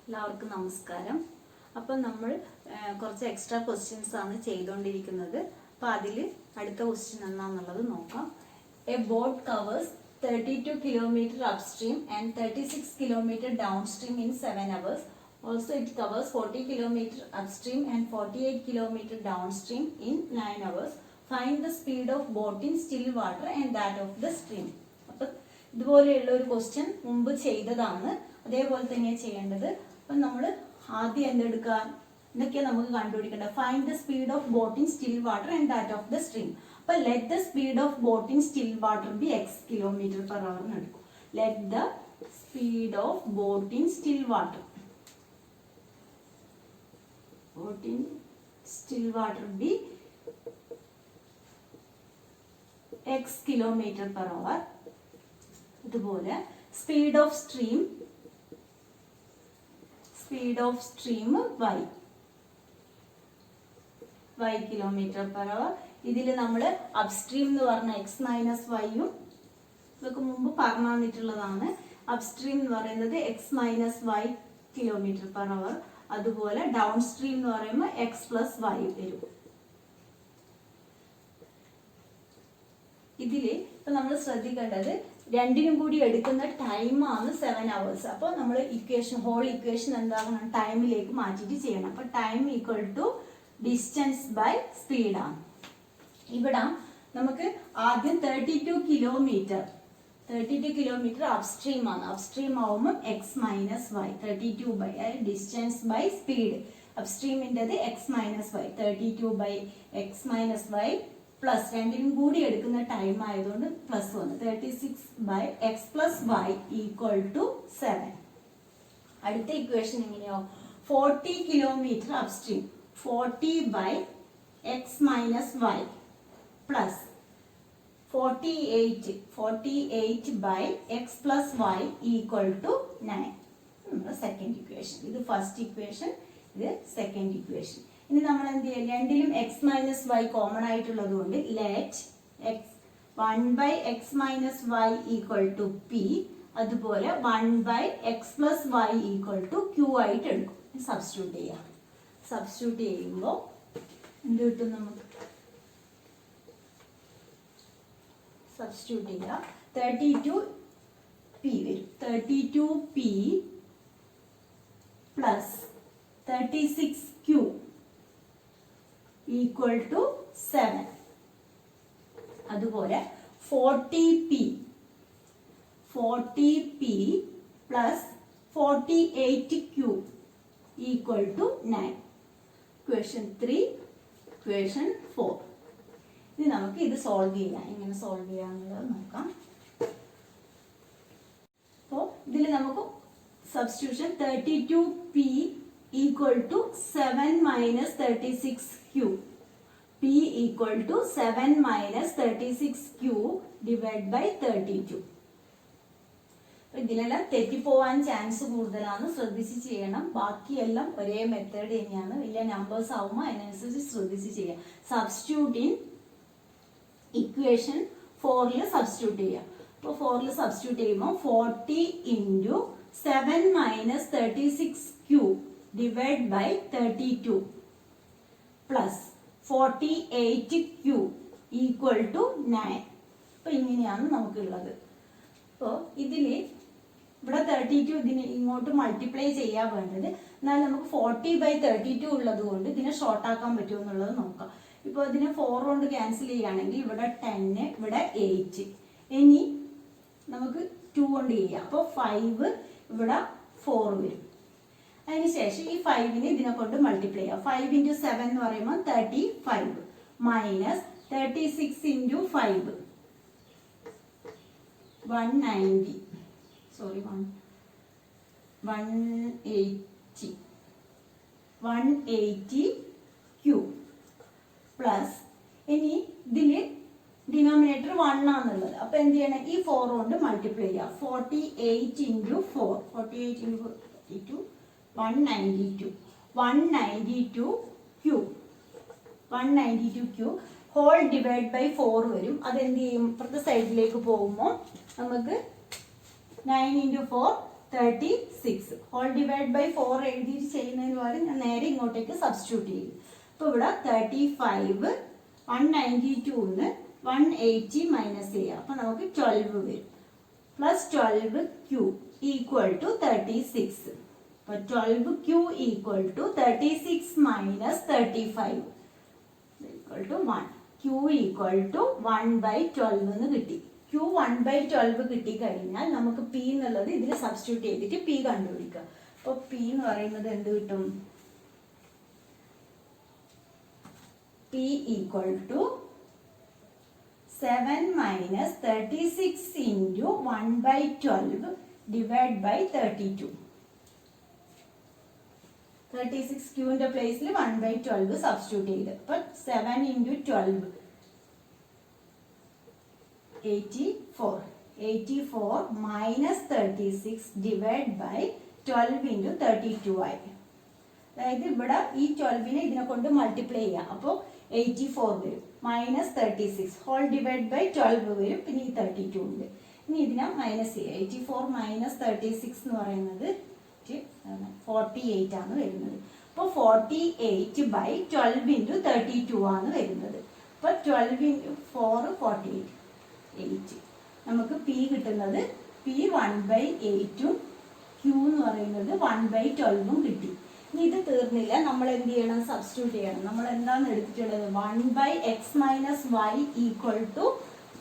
എല്ലാവർക്കും നമസ്കാരം. അപ്പോൾ നമ്മൾ കുറച്ച് എക്സ്ട്രാ ക്വസ്റ്റ്യൻസ് ആണ് ചെയ്തുകൊണ്ടിരിക്കുന്നത്. അപ്പോൾ അതിൽ അടുത്ത ക്വസ്റ്റ്യൻ എന്താണെന്നുള്ളത് നോക്കാം. A boat covers 32 kilometer upstream and 36 kilometer downstream in 7 hours. Also it covers 40 kilometer upstream and 48 kilometer downstream in 9 hours. Find the speed of boat in still water and that of the stream. അപ്പോൾ ഇതുപോലെയുള്ള ഒരു question മുമ്പ് ചെയ്തതാണ്. അതേപോലെ തന്നെയാണ് ചെയ്യേണ്ടത്. അപ്പം നമ്മൾ ആദ്യം എന്തെടുക്കുക, ഇതൊക്കെയാണ് നമുക്ക് കണ്ടുപിടിക്കേണ്ടത്. Find the speed of boat in still water and that of the stream. അപ്പോൾ let the speed of boat in still water be x kilometre per hour എന്ന് എടുക്കും. Let the speed of boat in still water be x kilometre per hour. ഇതുപോലെ speed of stream y kilometre per hour. ഇതിൽ നമ്മൾ upstream എന്ന് പറഞ്ഞ X minus വൈയും ഇതൊക്കെ മുമ്പ് പറഞ്ഞു തന്നിട്ടുള്ളതാണ്. അപ്സ്ട്രീം എന്ന് പറയുന്നത് x minus y kilometre per hour. അതുപോലെ ഡൗൺ സ്ട്രീം എന്ന് പറയുമ്പോൾ എക്സ് പ്ലസ് വൈ വരും. ഇതില് ഇപ്പൊ നമ്മൾ ശ്രദ്ധിക്കേണ്ടത് രണ്ടിനും കൂടി എടുക്കുന്ന ടൈമാണ് 7 hours. അപ്പോൾ നമ്മൾ ഹോൾ ഇക്വേഷൻ എന്താകണം, ടൈമിലേക്ക് മാറ്റിയിട്ട് ചെയ്യണം. അപ്പൊ time equal to distance by speed ആണ്. ഇവിടെ നമുക്ക് ആദ്യം 32 കിലോമീറ്റർ അപ്സ്ട്രീം ആണ്. അപ്സ്ട്രീം ആവുമ്പോൾ x minus y 32 by distance by speed. അപ്സ്ട്രീമിൻ്റെത് x minus y 32 by x minus y plus രണ്ടിനും കൂടി എടുക്കുന്ന ടൈം ആയതുകൊണ്ട് പ്ലസ് വന്നു 36 by x plus y equal to 7. അടുത്ത ഇക്വേഷൻ എങ്ങനെയോ 40 kilometre upstream 40 by x minus y plus 48 by x plus y equal to 9. നമ്മുടെ second equation. ഇത് first equation, ഇത് സെക്കൻഡ് ഇക്വേഷൻ. ഇനി നമ്മൾ എന്ത് ചെയ്യാം, രണ്ടിലും എക്സ് മൈനസ് വൈ കോമൺ ആയിട്ടുള്ളത് കൊണ്ട് let x 1 by x minus y equal to p, അതുപോലെ 1 by x plus y equal to q ആയിട്ട് എടുക്കും. സബ്സ്റ്റിറ്റ്യൂട്ട് ചെയ്യാം. സബ്സ്റ്റിറ്റ്യൂട്ട് ചെയ്യുമ്പോൾ എന്ത് കിട്ടും, നമുക്ക് സബ്സ്റ്റിറ്റ്യൂട്ട് ചെയ്യാം. 32 പി വരും. 32 p plus 36 q equal to 7. അതുപോലെ 40 p plus 48 q equal to 9. Question 3, question 4. ഇനി നമുക്ക് ഇത് സോൾവ് ചെയ്യാം. എങ്ങനെ സോൾവ് ചെയ്യാന്നുള്ളത് നോക്കാം. അപ്പോൾ ഇതിൽ നമുക്ക് substitution 32 P equal to 7 minus 36 q. P equal to 7 minus 36 q divided by 32. ഇതിലെല്ലാം തെറ്റിപ്പോവാൻ ചാൻസ് കൂടുതലാണ്, ശ്രദ്ധിച്ച് ചെയ്യണം. ബാക്കിയെല്ലാം ഒരേ മെത്തേഡ് തന്നെയാണ്. വലിയ നമ്പേഴ്സ് ആവുമ്പോൾ അതിനനുസരിച്ച് ശ്രദ്ധിച്ച് ചെയ്യാം. സബ്സ്റ്റിറ്റ്യൂട്ട് ഇൻ ഇക്വേഷൻ 4ൽ സബ്സ്റ്റിറ്റ്യൂട്ട് ചെയ്യാം. അപ്പോൾ 4ൽ സബ്സ്റ്റിറ്റ്യൂട്ട് ചെയ്യുമ്പോൾ 40 into 7 minus 36 q divided by 32 plus 48q equal to 9. അപ്പോൾ ഇങ്ങനെയാണ് നമുക്കുള്ളത്. അപ്പോൾ ഇതില് ഇവിടെ 32 ഇതിന് ഇങ്ങോട്ട് മൾട്ടിപ്ലൈ ചെയ്യാൻ വേണ്ടത്. എന്നാൽ നമുക്ക് 40 ബൈ 32 ഉള്ളത് കൊണ്ട് ഇതിനെ ഷോർട്ട് ആക്കാൻ പറ്റുമോ എന്നുള്ളത് നോക്കാം. ഇപ്പോൾ ഇതിനെ 4 കൊണ്ട് ക്യാൻസൽ ചെയ്യുകയാണെങ്കിൽ ഇവിടെ 10, ഇവിടെ 8. ഇനി നമുക്ക് 2 കൊണ്ട് ചെയ്യാം. അപ്പോൾ 5, ഇവിടെ 4 വരും. അതിനുശേഷം ഈ 5നെ ഇതിനെ കൊണ്ട് മൾട്ടിപ്ലൈ ചെയ്യാം. 5 ഇൻറ്റു 7 എന്ന് പറയുമ്പോൾ 35 മൈനസ് 36 ഇൻറ്റു 5 180 ക്യൂ പ്ലസ് ഇനി ഇതില് ഡിനോമിനേറ്റർ 1 ആണെന്നുള്ളത്. അപ്പൊ എന്ത് ചെയ്യണം, ഈ 4 കൊണ്ട് മൾട്ടിപ്ലൈ ചെയ്യാം. 48 into 4 48 into 42 192 q whole divide by 4 വരും. അതെന്ത് ചെയ്യും, ഇപ്പുറത്തെ സൈഡിലേക്ക് പോകുമ്പോൾ നമുക്ക് 9 ഇൻറ്റു 4 36 ഹോൾ ഡിവൈഡ് ബൈ 4 എഴുതിയിട്ട് ചെയ്യുന്നതിന് പകരം ഞാൻ നേരെ ഇങ്ങോട്ടേക്ക് സബ്സ്റ്റിറ്റ്യൂട്ട് ചെയ്യും. അപ്പോൾ ഇവിടെ 35 192 180 മൈനസ് ചെയ്യുക. അപ്പോൾ നമുക്ക് 12 വരും. Plus 12q equal to 36. അപ്പോൾ 12q equal to 36 minus 35 equal to 1. q equal to 1/12 എന്ന് കിട്ടി. q 1/12 കിട്ടിക്കഴിഞ്ഞാൽ നമുക്ക് p എന്നുള്ളത് ഇതിൽ സബ്സ്റ്റിറ്റ്യൂട്ട് ചെയ്തിട്ട് p കണ്ടുപിടിക്കുക. അപ്പോൾ p എന്ന് പറയുന്നത് എന്ത് കിട്ടും? p equal to 7 minus 36 into 1/12 divide by 32. 36 ക്യൂവിൻ്റെ പ്ലേസിൽ 1/12 സബ്സ്റ്റിറ്റ്യൂട്ട് ചെയ്ത്. അപ്പോൾ 7 into 12 84 minus 36 divide by 12 into 32 ആയി. അതായത് ഇവിടെ ഈ 12നെ ഇതിനെ കൊണ്ട് മൾട്ടിപ്ലൈ ചെയ്യാം. അപ്പോൾ 84 വരും. മൈനസ് 36 ഹോൾ ഡിവൈഡ് ബൈ 12 വരും. പിന്നെ ഈ 32 ഉണ്ട്. ഇനി ഇതിനെ മൈനസ് ചെയ്യുക. 84 മൈനസ് 36 എന്ന് പറയുന്നത് 48 ആണ് വരുന്നത്. അപ്പോൾ 48 ബൈ 12 ഇൻറ്റു 32 ആണ് വരുന്നത്. അപ്പോൾ 12 ഇൻറ്റു 4 48 8. നമുക്ക് p കിട്ടുന്നത് p 1/8ഉം q എന്ന് പറയുന്നത് 1/12ഉം കിട്ടി. ഇനി ഇത് തീർന്നില്ല, നമ്മൾ എന്ത് ചെയ്യണം? സബ്സ്റ്റിറ്റ്യൂട്ട് ചെയ്യണം. നമ്മൾ എന്താണ് എടുത്തിട്ടുള്ളത്? 1/x minus y equal to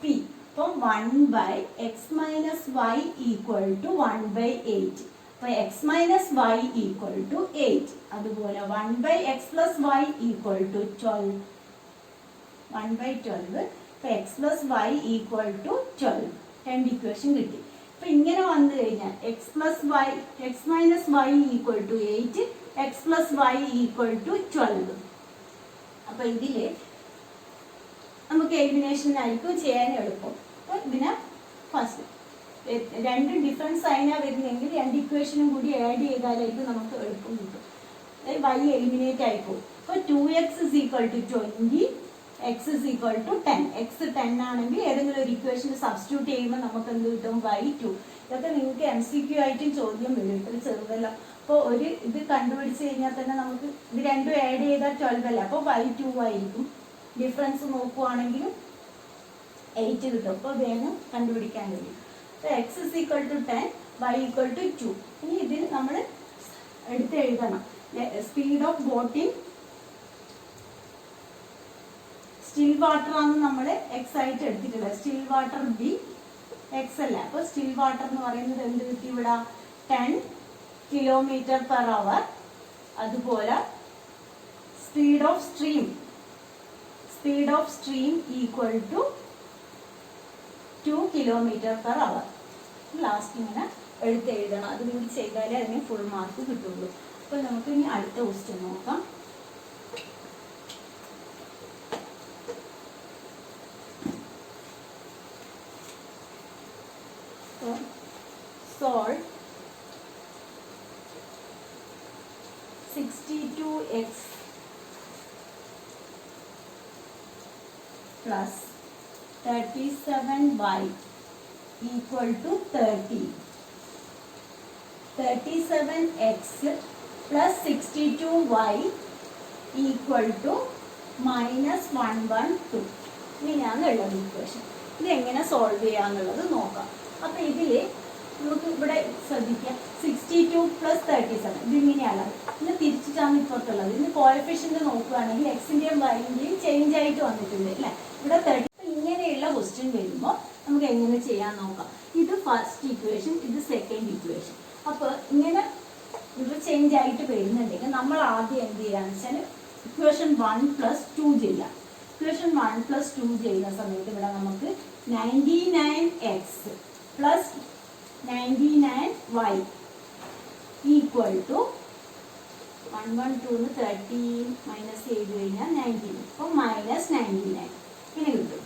p. അപ്പം 1/x minus y equal to 1/8. അപ്പോൾ x minus y equal to 8. അതുപോലെ 1/x plus y equal to 12. 1/12. അപ്പോൾ x plus y equal to 12. രണ്ട് ഇക്വേഷൻ കിട്ടി. അപ്പോൾ ഇങ്ങനെ വന്നു കഴിഞ്ഞാൽ x minus y equal to 8, x plus y equal to 12. അപ്പോൾ ഇതിൽ നമുക്ക് എലിമിനേഷനായിരിക്കും ചെയ്യാൻ എളുപ്പം. അപ്പോൾ ഇതിനെ ഫസ്റ്റ് രണ്ട് ഡിഫറൻസ് സൈനാണ് വരുന്നതെങ്കിൽ രണ്ട് ഇക്വേഷനും കൂടി ആഡ് ചെയ്താലായിരിക്കും നമുക്ക് എളുപ്പം കിട്ടും. y എലിമിനേറ്റ് ആയിപ്പോകും. അപ്പോൾ 2x is equal to 20, x is equal to 10. x 10 ആണെങ്കിൽ ഏതെങ്കിലും ഒരു ഇക്വേഷൻ സബ്സ്റ്റിറ്റ്യൂട്ട് ചെയ്യുമ്പോൾ നമുക്ക് എന്ത് കിട്ടും? y2. ഇതൊക്കെ നിങ്ങൾക്ക് MCQ ആയിട്ടും ചോദ്യം വരും. ഇത്ര ചെറുതല്ല. അപ്പോൾ ഒരു ഇത് കണ്ടുപിടിച്ച് കഴിഞ്ഞാൽ തന്നെ നമുക്ക് ഇത് രണ്ടും ആഡ് ചെയ്താൽ 12 അല്ല. അപ്പോൾ y2 ആയിരിക്കും. ഡിഫറൻസ് നോക്കുവാണെങ്കിലും 8 കിട്ടും. അപ്പോൾ വേഗം കണ്ടുപിടിക്കാൻ കഴിയും. അപ്പോൾ x is equal to 10, y equal to 2. ഇനി ഇതിൽ നമ്മൾ എടുത്ത് എഴുതണം. Speed of boat in still water ആണ് നമ്മൾ എക്സ് ആയിട്ട് എടുത്തിട്ടുള്ളത്. സ്റ്റിൽ വാട്ടർ ബി എക്സ് അല്ല. അപ്പോൾ സ്റ്റിൽ വാട്ടർ എന്ന് പറയുന്നത് എന്ത് കിട്ടി? ഇവിടെ 10 km/h. അതുപോലെ speed of stream equal to 2 km/h. Last ഇങ്ങനെ എടുത്ത് എഴുതണം. അത് നിങ്ങൾ ചെയ്താലേ അതിന് ഫുൾ മാർക്ക് കിട്ടുള്ളൂ. അപ്പോൾ നമുക്ക് ഇനി അടുത്ത ക്വസ്റ്റ്യൻ നോക്കാം. Solve 62x plus 37y equal to 30. 37x plus 62y equal to minus 112. ഇങ്ങനെയാണ് ഉള്ളത് ഇക്വേഷൻ. ഇതെങ്ങനെ സോൾവ് ചെയ്യാന്നുള്ളത് നോക്കാം. അപ്പോൾ ഇതിൽ നമുക്ക് ഇവിടെ ശ്രദ്ധിക്കാം. 62 പ്ലസ് 37 ഇതിങ്ങനെയാണ്. ഇന്ന് തിരിച്ചിട്ടാണ് ഇപ്പുറത്തുള്ളത്. ഇതിന് കോഎഫിഷ്യന്റ് നോക്കുകയാണെങ്കിൽ എക്സിൻ്റെയും വൈൻ്റെയും ചേഞ്ച് ആയിട്ട് വന്നിട്ടുണ്ട് അല്ലേ? ഇവിടെ 30. ഇങ്ങനെയുള്ള ക്വസ്റ്റ്യൻ വരുമ്പോൾ നമുക്ക് എങ്ങനെ ചെയ്യാൻ നോക്കാം. ഇത് ഫസ്റ്റ് ഇക്വേഷൻ, ഇത് സെക്കൻഡ് ഇക്വേഷൻ. അപ്പോൾ ഇങ്ങനെ ഇത് ചേഞ്ച് ആയിട്ട് വരുന്നുണ്ടെങ്കിൽ നമ്മൾ ആദ്യം എന്ത് ചെയ്യാന്ന് വെച്ചാൽ ഇക്വേഷൻ 1 പ്ലസ് 2 ചെയ്യാം. ഇക്വേഷൻ 1 പ്ലസ് 2 ചെയ്യുന്ന സമയത്ത് ഇവിടെ നമുക്ക് 99x plus 99y equal to 112 30 minus ചെയ്ത് കഴിഞ്ഞാൽ 19. അപ്പോൾ മൈനസ് 99 ഇങ്ങനെ കിട്ടും.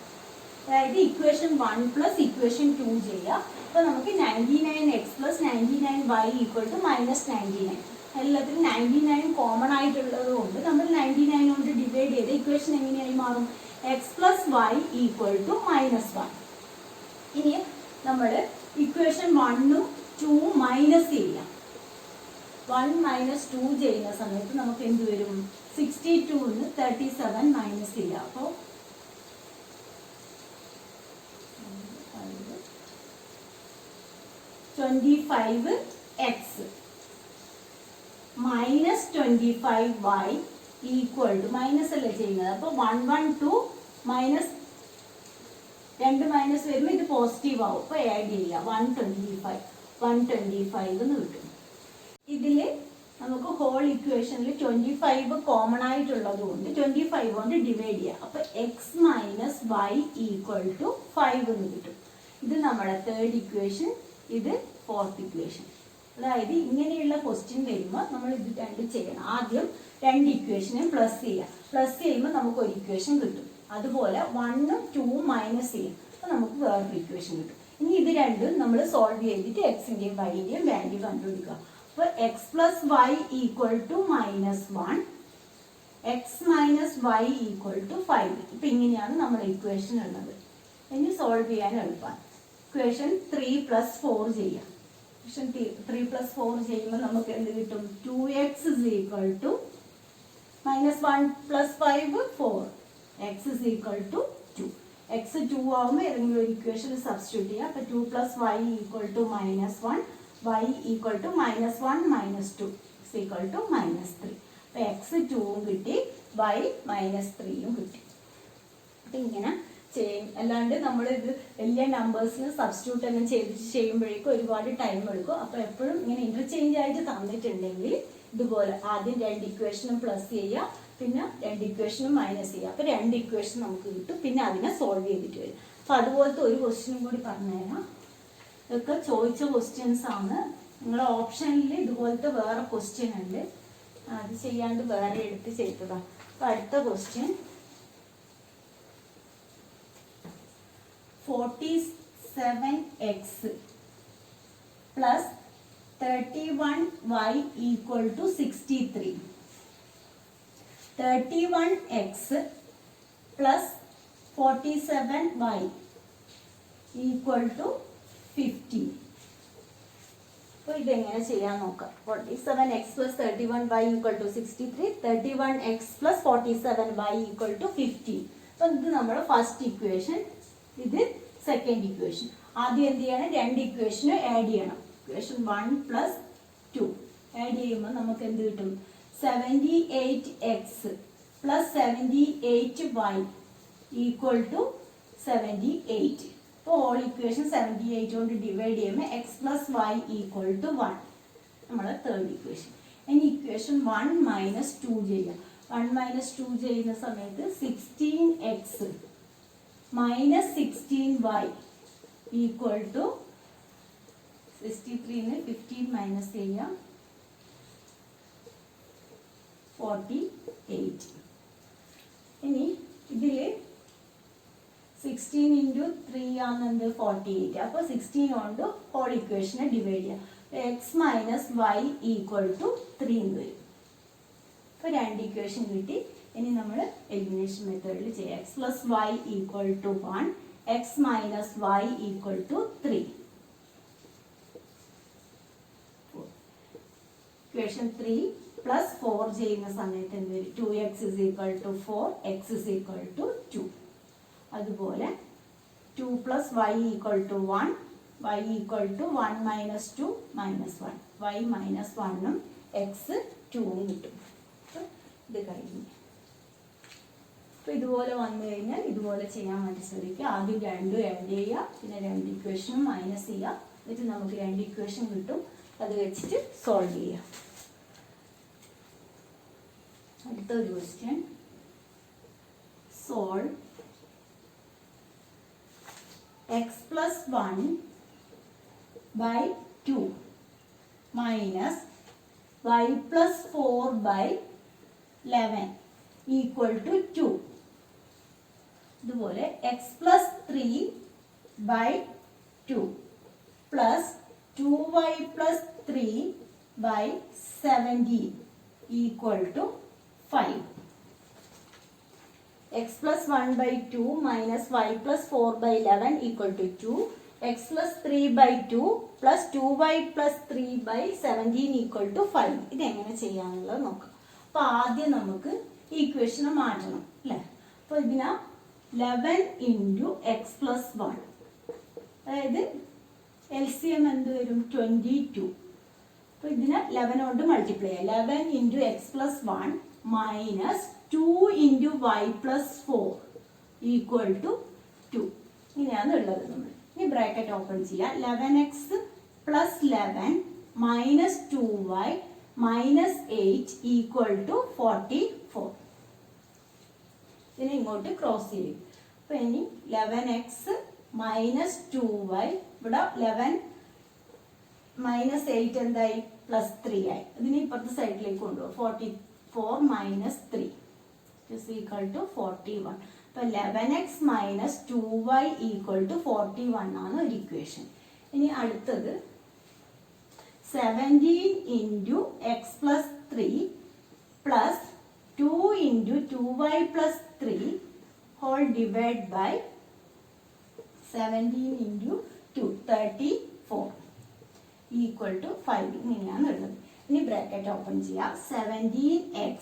അതായത് ഇക്വേഷൻ 1 പ്ലസ് ഇക്വേഷൻ 2 ചെയ്യുക. അപ്പോൾ നമുക്ക് 99x plus 99y equal to minus 99. എല്ലാത്തിനും 99 കോമൺ ആയിട്ടുള്ളത് കൊണ്ട് നമ്മൾ 99 കൊണ്ട് ഡിവൈഡ് ചെയ്ത് ഇക്വേഷൻ എങ്ങനെയായി മാറും? x plus y equal to -1. ഇനി നമ്മൾ ഇക്വേഷൻ 1ഉം 2 മൈനസ് ചെയ്യാം. 1 മൈനസ് 2 ചെയ്യുന്ന സമയത്ത് നമുക്ക് എന്ത് വരും? 62 37 മൈനസ് ചെയ്യാം. അപ്പോൾ 25x minus 25y equal to, minus അല്ലേ ചെയ്യുന്നത്, അപ്പോൾ 112 മൈനസ് 2 മൈനസ് വരുമ്പോൾ ഇത് പോസിറ്റീവ് ആവും. അപ്പോൾ ആഡ് ചെയ്യുക. 125 എന്ന് കിട്ടും. ഇതിൽ നമുക്ക് ഹോൾ ഇക്വേഷനിൽ 25 കോമൺ ആയിട്ടുള്ളത് കൊണ്ട് 25 കൊണ്ട് ഡിവൈഡ് ചെയ്യാം. അപ്പോൾ x minus y equal to 5 എന്ന് കിട്ടും. ഇത് നമ്മുടെ തേർഡ് ഇക്വേഷൻ, ഇത് ഫോർത്ത് ഇക്വേഷൻ. അതായത് ഇങ്ങനെയുള്ള ക്വസ്റ്റ്യൻ വരുമ്പോൾ നമ്മൾ ഇത് രണ്ടും ചെയ്യണം. ആദ്യം രണ്ട് ഇക്വേഷനും പ്ലസ് ചെയ്യാം. പ്ലസ് ചെയ്യുമ്പോൾ നമുക്ക് ഒരു ഇക്വേഷൻ കിട്ടും. അതുപോലെ 1ഉം 2ഉം മൈനസ് ചെയ്യും. അപ്പോൾ നമുക്ക് വേറൊരു ഇക്വേഷൻ കിട്ടും. ഇനി ഇത് രണ്ടും നമ്മൾ സോൾവ് ചെയ്തിട്ട് എക്സിൻ്റെയും വൈൻ്റെയും വാല്യൂ കണ്ടുപിടിക്കുക. അപ്പോൾ x plus y equal to -1, x minus y equal to 5. ഇപ്പം ഇങ്ങനെയാണ് നമ്മുടെ ഇക്വേഷൻ ഉള്ളത്. ഇനി സോൾവ് ചെയ്യാൻ എളുപ്പമാണ്. ഇക്വേഷൻ 3 + 4 ചെയ്യാം. ഇക്വേഷൻ 3 + 4 ചെയ്യുമ്പോൾ നമുക്ക് എന്ത് കിട്ടും? 2x equal to -1 + 5 4, x equal to 2. X 2 ആവുമ്പോൾ ഏതെങ്കിലും ഒരു ഇക്വേഷൻ സബ്സ്റ്റിറ്റ്യൂട്ട് ചെയ്യുക. അപ്പോൾ 2 + y equal to -1, y equal to -1 - 2 equal to -3. അപ്പോൾ എക്സ് 2ഉം കിട്ടി, y -3ഉം കിട്ടി. അപ്പം ഇങ്ങനെ ചെയ്യും. അല്ലാണ്ട് നമ്മളിത് വലിയ നമ്പേഴ്സിന് സബ്സ്റ്റിറ്റ്യൂട്ട് എല്ലാം ചെയ്യുമ്പോഴേക്കും ഒരുപാട് ടൈം എടുക്കും. അപ്പോൾ എപ്പോഴും ഇങ്ങനെ ഇൻ്റർചേഞ്ച് ആയിട്ട് തന്നിട്ടുണ്ടെങ്കിൽ ഇതുപോലെ ആദ്യം രണ്ട് ഇക്വേഷനും പ്ലസ് ചെയ്യുക, പിന്നെ രണ്ട് ഇക്വേഷനും മൈനസ് ചെയ്യുക. അപ്പോൾ രണ്ട് ഇക്വേഷൻ നമുക്ക് കിട്ടും. പിന്നെ അതിനെ സോൾവ് ചെയ്തിട്ട് വരും. അപ്പോൾ അതുപോലത്തെ ഒരു ക്വസ്റ്റ്യനും കൂടി പറഞ്ഞുതരാം. ഇതൊക്കെ ചോദിച്ച ക്വസ്റ്റ്യൻസ് ആണ്. നിങ്ങളുടെ ഓപ്ഷനിൽ ഇതുപോലത്തെ വേറെ ക്വസ്റ്റ്യൻ ഉണ്ട്. അത് ചെയ്യാണ്ട് വേറെ എടുത്ത് ചെയ്തതാണ്. അപ്പോൾ അടുത്ത question 47x plus 31y equal to 63. 31x plus 47y equal to 50. അപ്പോൾ ഇതെങ്ങനെ ചെയ്യാൻ നോക്കാം. 47x plus 31y equal to 63, 31x plus 47y equal to 50. അപ്പോൾ ഇത് നമ്മുടെ ഫസ്റ്റ് ഇക്വേഷൻ, ഇത് സെക്കൻഡ് ഇക്വേഷൻ. ആദ്യം എന്ത് ചെയ്യണം? രണ്ട് ഇക്വേഷനും ആഡ് ചെയ്യണം. ഇക്വേഷൻ 1 + 2 ആഡ് ചെയ്യുമ്പോൾ നമുക്ക് എന്ത് കിട്ടും? 78x plus 78y equal to 78. അപ്പോൾ ഹോൾ ഇക്വേഷൻ 78 കൊണ്ട് ഡിവൈഡ് ചെയ്യുമ്പോൾ x plus y equal to 1. നമ്മുടെ തേർഡ് ഇക്വേഷൻ. ഇനി ഇക്വേഷൻ 1 - 2 ചെയ്യാം. 1 - 2 ചെയ്യുന്ന സമയത്ത് 16x minus 16y equal to 63 15 minus ചെയ്യാം 48. ഇനി ഇതിൽ 16 × 3 ആണെന്ത് 48. അപ്പോൾ 16 കൊണ്ട് ഹോൾ ഇക്വേഷനെ ഡിവൈഡ് ചെയ്യാം. X minus y equal to 3 എന്ന് വരും. അപ്പോൾ രണ്ട് ഇക്വേഷൻ കിട്ടി. ഇനി നമ്മൾ എലിമിനേഷൻ മെത്തേഡിൽ ചെയ്യാം. X plus y equal to 1, x minus y equal to 3. Equation 3 + 4 ചെയ്യുന്ന സമയത്ത് എന്ത് വരും? 2x = 4, x = 2. അതുപോലെ 2 + y = 1, y = 1 - 2 -1, y -1ഉം x 2ഉം കിട്ടും. ഇത് കഴിഞ്ഞു. അപ്പോൾ ഇതുപോലെ വന്നു കഴിഞ്ഞാൽ ഇതുപോലെ ചെയ്യാൻ വേണ്ടി ശ്രമിക്കുക. ആദ്യം രണ്ടും ആഡ് ചെയ്യുക, പിന്നെ രണ്ട് ഇക്വേഷനും മൈനസ് ചെയ്യുക. എന്നിട്ട് നമുക്ക് രണ്ട് ഇക്വേഷൻ കിട്ടും. അത് വെച്ചിട്ട് സോൾവ് ചെയ്യുക. അടുത്തൊരു question. Solve x + 1 / 2 minus y + 4 / 11 equal to 2. അതുപോലെ x + 3 / 2 plus 2y + 3 / 17 equal to 5. x + 1 / 2 minus y + 4 / 11 equal to 2. X plus 3/2 plus 2y plus 3/17 equal to 5. ഇതെങ്ങനെ ചെയ്യാന്നുള്ളത് നോക്കാം. അപ്പോൾ ആദ്യം നമുക്ക് ഈക്വേഷനെ മാറ്റണം അല്ലേ. അപ്പോൾ ഇതിനാ 11 ഇൻറ്റു എക്സ് പ്ലസ് 1, അതായത് LCM എന്ത് വരും 22. അപ്പോൾ ഇതിനെ 11 കൊണ്ട് മൾട്ടിപ്ലൈ ചെയ്യാം. 11 into x plus 1 minus 2 into y plus 4 equal to 2. ഇങ്ങനെയാണ് ഉള്ളത്. നമ്മൾ ഇനി ബ്രാക്കറ്റ് ഓപ്പൺ ചെയ്യാം. 11x plus 11 minus 2y minus 8 equal to 44. ഇതിനെ ഇങ്ങോട്ട് ക്രോസ് ചെയ്യും. അപ്പോൾ ഇനി 11x മൈനസ് 2y, ഇവിടെ 11 മൈനസ് 8 എന്തായി പ്ലസ് 3 ആയി. ഇതിന് ഇപ്പുറത്തെ സൈഡിലേക്ക് കൊണ്ടുപോകും. 44 മൈനസ് 3 ഇസ് ഈക്വൽ ടു 41. അപ്പോൾ 11x minus 2y equal to 41 ആണ് ഒരു ഇക്വേഷൻ. ഇനി അടുത്തത് 17 into x plus 3 plus 2 into 2y plus 3 whole divide by 17 into 2 34 equal to 5. ഇങ്ങനെയാണ് ഉള്ളത്. ഇനി ബ്രാക്കറ്റ് ഓപ്പൺ ചെയ്യാം. 17x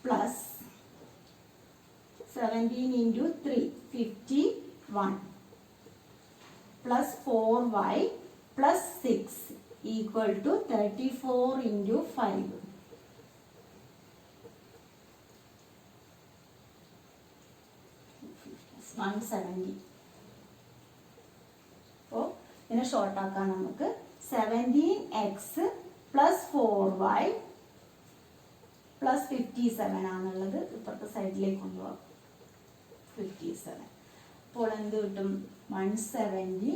plus 17 into 3 51 plus 4y plus 6 equal to 34 into 5. 170. അപ്പോൾ ഇതിനെ ഷോർട്ട് ആക്കാൻ നമുക്ക് 17x പ്ലസ് 4y പ്ലസ് 57 ആണുള്ളത്. ഇപ്പുറത്തെ സൈഡിലേക്ക് കൊണ്ടുപോകാം. 57. അപ്പോൾ എന്ത് കിട്ടും 170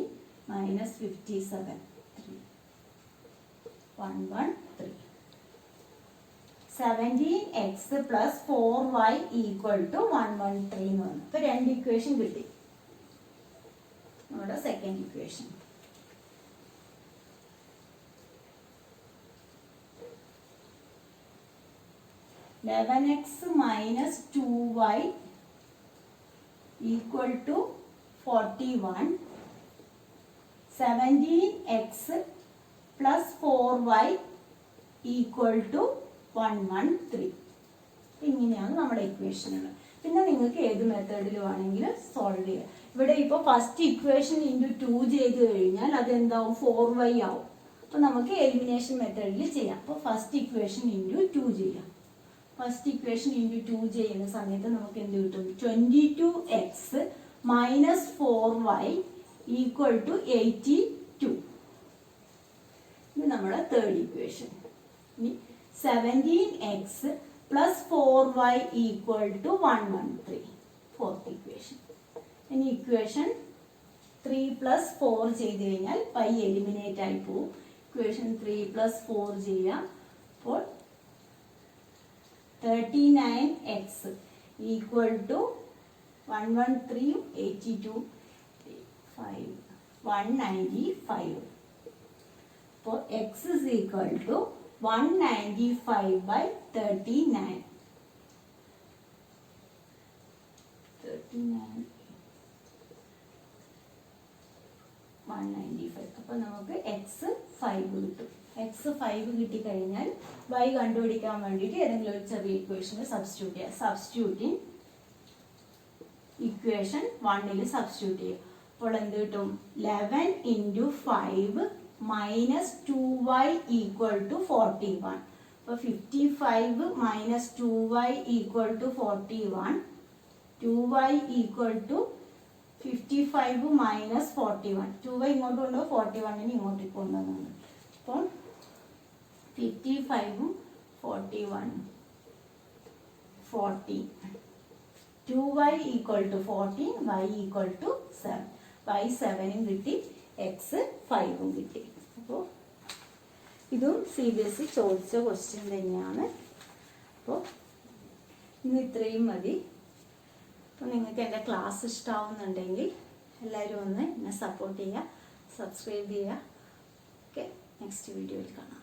minus 57 113. 17x plus 4y equal to 113 എന്ന് വന്നു. ഇപ്പൊ രണ്ട് ഇക്വേഷൻ കിട്ടി. നമ്മുടെ second equation. (11x minus 2y equal to 41). 17x plus 4y equal to 113. ഇങ്ങനെയാണ് നമ്മുടെ ഇക്വേഷനുകൾ. പിന്നെ നിങ്ങൾക്ക് ഏത് മെത്തേഡിൽ വേണമെങ്കിലും സോൾവ് ചെയ്യാം. ഇവിടെ ഇപ്പോൾ ഫസ്റ്റ് ഇക്വേഷൻ ഇൻറ്റു 2 ചെയ്ത് കഴിഞ്ഞാൽ അതെന്താവും 4y ആവും. അപ്പോൾ നമുക്ക് എലിമിനേഷൻ മെത്തേഡിൽ ചെയ്യാം. അപ്പോൾ ഫസ്റ്റ് ഇക്വേഷൻ ഇൻറ്റു 2 ചെയ്യാം. ഫസ്റ്റ് ഇക്വേഷൻ ഇൻറ്റു 2 ചെയ്യുന്ന സമയത്ത് നമുക്ക് എന്ത് കിട്ടും 22x minus 4y equal to 82. ഇത് നമ്മുടെ തേർഡ് ഇക്വേഷൻ. ഇനി 17x plus 4y equal to 113. Fourth equation. ഇനി ഇക്വേഷൻ 3 പ്ലസ് 4 ചെയ്ത് കഴിഞ്ഞാൽ പൈ എലിമിനേറ്റ് ആയി പോവും. ഇക്വേഷൻ 3 പ്ലസ് 4 ചെയ്യാം. അപ്പോൾ 39x ഈക്വൽ ടു 113 82 5 195. അപ്പോൾ x is equal to 195 by 39. 195. അപ്പോൾ നമുക്ക് x 5 കിട്ടും. x 5 കിട്ടിക്കഴിഞ്ഞാൽ y കണ്ടുപിടിക്കാൻ വേണ്ടിയിട്ട് ഏതെങ്കിലും ഒരു ചെറിയ ഇക്വേഷനിൽ സബ്സ്റ്റിറ്റ്യൂട്ട് ചെയ്യുക. സബ്സ്റ്റിറ്റ്യൂട്ടിങ് ഇക്വേഷൻ 1ൽ സബ്സ്റ്റിറ്റ്യൂട്ട് ചെയ്യുക. അപ്പോൾ എന്ത് കിട്ടും 11 into 5 minus 2y equal to 41. അപ്പോൾ 55 minus 2y equal to 41. 2y equal to 55 minus 41. 2y ഇങ്ങോട്ട് കൊണ്ടുപോകും, 41 ഇങ്ങോട്ട് കൊണ്ടുവന്നുണ്ട്. അപ്പോൾ 55 41 40. 2y equal to 14, y equal to 7. y 7 കിട്ടി, x 5 കിട്ടി. അപ്പോൾ ഇതും CBSE ചോദിച്ച ക്വസ്റ്റ്യൻ തന്നെയാണ്. അപ്പോൾ ഇന്ന് ഇത്രയും മതി. അപ്പോൾ നിങ്ങൾക്ക് എൻ്റെ ക്ലാസ് ഇഷ്ടമാവുന്നുണ്ടെങ്കിൽ എല്ലാവരും ഒന്ന് എന്നെ സപ്പോർട്ട് ചെയ്യുക, സബ്സ്ക്രൈബ് ചെയ്യുക. ഓക്കെ, നെക്സ്റ്റ് വീഡിയോയിൽ കാണാം.